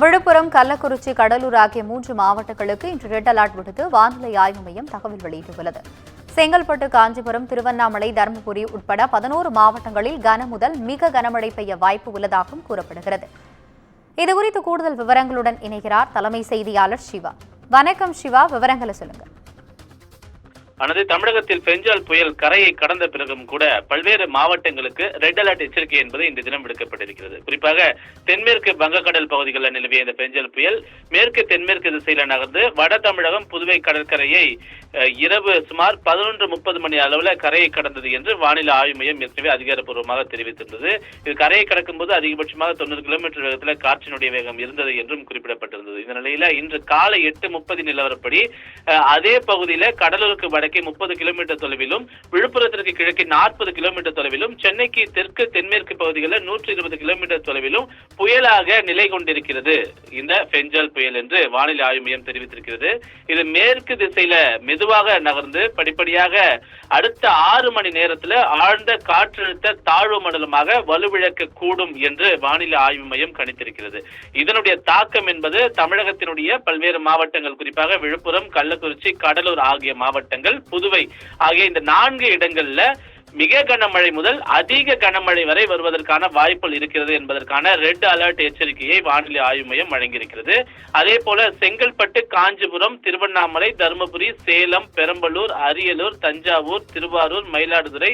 விழுப்புரம், கள்ளக்குறிச்சி, கடலூர் ஆகிய 3 மாவட்டங்களுக்கு இன்று ரெட் அலர்ட் விடுத்து வானிலை ஆய்வு மையம் தகவல் வெளியிட்டுள்ளது. செங்கல்பட்டு, காஞ்சிபுரம், திருவண்ணாமலை, தருமபுரி உட்பட 11 மாவட்டங்களில் கன முதல் மிக கனமழை பெய்ய வாய்ப்பு உள்ளதாகவும் கூறப்படுகிறது. இதுகுறித்து கூடுதல் விவரங்களுடன் இணைகிறார் தலைமை செய்தியாளர் சிவா. வணக்கம் சிவா, விவரங்களை சொல்லுங்க. தமிழகத்தில் பெஞ்சால் புயல் கரையை கடந்த பிறகும் கூட பல்வேறு மாவட்டங்களுக்கு ரெட் அலர்ட் எச்சரிக்கை என்பது இந்த தினம் விடுக்கப்பட்டிருக்கிறது. குறிப்பாக தென்மேற்கு வங்கக்கடல் பகுதிகளில் நிலவிய இந்த பெஞ்சால் புயல் மேற்கு தென்மேற்கு திசையில நகர்ந்து வட தமிழகம் புதுவை கடற்கரையை இரவு சுமார் 11:30 மணி அளவில் கரையை கடந்தது என்று வானிலை ஆய்வு மையம் ஏற்கனவே அதிகாரப்பூர்வமாக தெரிவித்திருந்தது. இது கரையை கடக்கும் போது அதிகபட்சமாக 90 கிலோமீட்டர் வேகத்தில் காற்றினுடைய வேகம் இருந்தது என்றும் குறிப்பிடப்பட்டிருந்தது. இந்த நிலையில இன்று காலை 8:30 நிலவரப்படி அதே பகுதியில கடலூருக்கு வடக்கே 30 கிலோமீட்டர் தொலைவிலும், விழுப்புரத்திற்கு கிழக்கே 40 கிலோமீட்டர் தொலைவிலும், சென்னைக்கு தெற்கு தென்மேற்கு பகுதிகளில் 120 கிலோமீட்டர் தொலைவிலும் புயலாக நிலை கொண்டிருக்கிறது இந்த பெஞ்சால் புயல் என்று வானிலை ஆய்வு மையம் தெரிவித்திருக்கிறது. இது மேற்கு திசையில மெதுவாக நகர்ந்து படிப்படியாக அடுத்த 6 மணி நேரத்தில் ஆழ்ந்த காற்றழுத்த தாழ்வு மண்டலமாக வலுவிழக்க கூடும் என்று வானிலை ஆய்வு மையம் கணித்திருக்கிறது. இதனுடைய தாக்கம் என்பது தமிழகத்தினுடைய பல்வேறு மாவட்டங்கள், குறிப்பாக விழுப்புரம், கள்ளக்குறிச்சி, கடலூர் ஆகிய மாவட்டங்கள், புதுவை ஆகிய இந்த 4 இடங்கள்ல மிக கனமழை முதல் அதிக கனமழை வரை வருவதற்கான வாய்ப்புகள் இருக்கிறது என்பதற்கான ரெட் அலர்ட் எச்சரிக்கையை வானிலை ஆய்வு மையம் வழங்கியிருக்கிறது. அதே போல செங்கல்பட்டு, காஞ்சிபுரம், திருவண்ணாமலை, தருமபுரி, சேலம், பெரம்பலூர், அரியலூர், தஞ்சாவூர், திருவாரூர், மயிலாடுதுறை,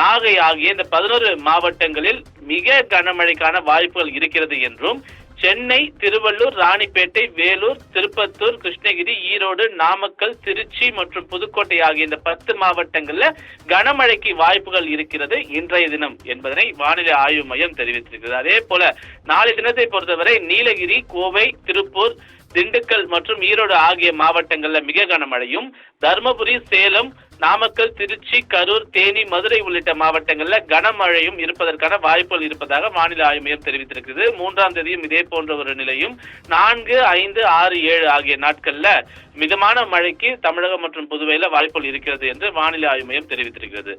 நாகை ஆகிய இந்த 11 மாவட்டங்களில் மிக கனமழைக்கான வாய்ப்புகள் இருக்கிறது என்றும், சென்னை, திருவள்ளூர், ராணிப்பேட்டை, வேலூர், திருப்பத்தூர், கிருஷ்ணகிரி, ஈரோடு, நாமக்கல், திருச்சி மற்றும் புதுக்கோட்டை ஆகிய இந்த 10 மாவட்டங்கள்ல கனமழைக்கு வாய்ப்புகள் இருக்கிறது இன்றைய தினம் என்பதனை வானிலை ஆய்வு மையம் தெரிவித்திருக்கிறது. அதே போல நாளை தினத்தை பொறுத்தவரை நீலகிரி, கோவை, திருப்பூர், திண்டுக்கல் மற்றும் ஈரோடு ஆகிய மாவட்டங்கள்ல மிக கனமழையும், தருமபுரி, சேலம், நாமக்கல், திருச்சி, கரூர், தேனி, மதுரை உள்ளிட்ட மாவட்டங்கள்ல கனமழையும் இருப்பதற்கான வாய்ப்புகள் இருப்பதாக வானிலை ஆய்வு மையம் தெரிவித்திருக்கிறது. 3ஆம் தேதியும் இதே போன்ற ஒரு நிலையும், 4, 5, 6, 7 ஆகிய நாட்கள்ல மிதமான மழைக்கு தமிழகம் மற்றும் புதுவையில வாய்ப்புகள் இருக்கிறது என்று வானிலை ஆய்வு மையம் தெரிவித்திருக்கிறது.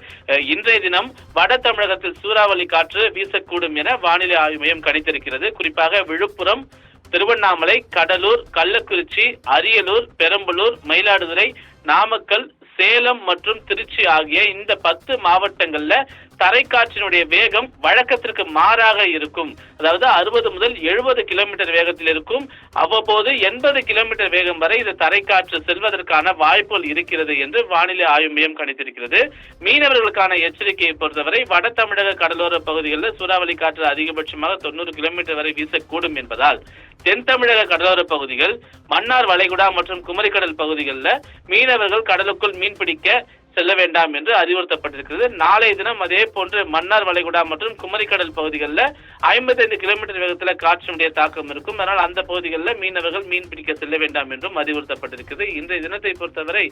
இன்றைய தினம் வட தமிழகத்தில் சூறாவளி காற்று வீசக்கூடும் என வானிலை ஆய்வு மையம் கணித்திருக்கிறது. குறிப்பாக விழுப்புரம், திருவண்ணாமலை, கடலூர், கள்ளக்குறிச்சி, அரியலூர், பெரம்பலூர், மயிலாடுதுறை, நாமக்கல், சேலம் மற்றும் திருச்சி ஆகிய இந்த 10 மாவட்டங்கள்ல தரைக்காற்றினுடைய வேகம் வழக்கத்திற்கு மாறாக இருக்கும். அதாவது 60 முதல் 70 கிலோமீட்டர் வேகத்தில் இருக்கும். அவ்வப்போது 80 கிலோமீட்டர் வேகம் வரை இது தரைக்காற்று செல்வதற்கான வாய்ப்புகள் இருக்கிறது என்று வானிலை ஆய்வு மையம் கணித்திருக்கிறது. மீனவர்களுக்கான எச்சரிக்கையை பொறுத்தவரை வட தமிழக கடலோர பகுதிகளில் சூறாவளி காற்று அதிகபட்சமாக 90 கிலோமீட்டர் வரை வீசக்கூடும் என்பதால் தென் தமிழக கடலோர பகுதிகள், மன்னார் வளைகுடா மற்றும் குமரிக்கடல் பகுதிகளில் மீனவர்கள் கடலுக்குள் மீன்பிடிக்க செல்ல வேண்டாம் என்று அறிவுறுத்தப்பட்டிருக்கிறது. நாளைய தினம் அதே போன்று மன்னார் வளைகுடா மற்றும் குமரிக்கடல் பகுதிகளில் 55 கிலோமீட்டர் வேகத்தில் காற்றினுடைய தாக்கம் இருக்கும். அதனால் அந்த பகுதிகளில் மீனவர்கள் மீன் பிடிக்க செல்ல வேண்டாம் என்றும் அறிவுறுத்தப்பட்டிருக்கிறது. இன்றைய தினத்தை பொறுத்தவரை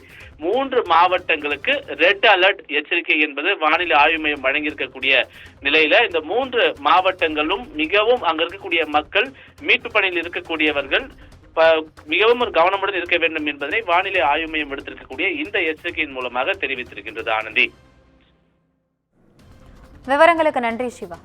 3 மாவட்டங்களுக்கு ரெட் அலர்ட் எச்சரிக்கை என்பது வானிலை ஆய்வு மையம் வழங்கியிருக்கக்கூடிய நிலையில இந்த 3 மாவட்டங்களும் மிகவும் அங்க இருக்கக்கூடிய மக்கள், மீட்பு பணியில் இருக்கக்கூடியவர்கள் மிகவும் ஒரு கவனமுடன் இருக்க வேண்டும் என்பதனை வானிலை ஆய்வு மையம் எடுத்திருக்கக்கூடிய இந்த எச்சரிக்கையின் மூலமாக தெரிவித்திருக்கின்றது. ஆனந்தி, விவரங்களுக்கு நன்றி சிவா.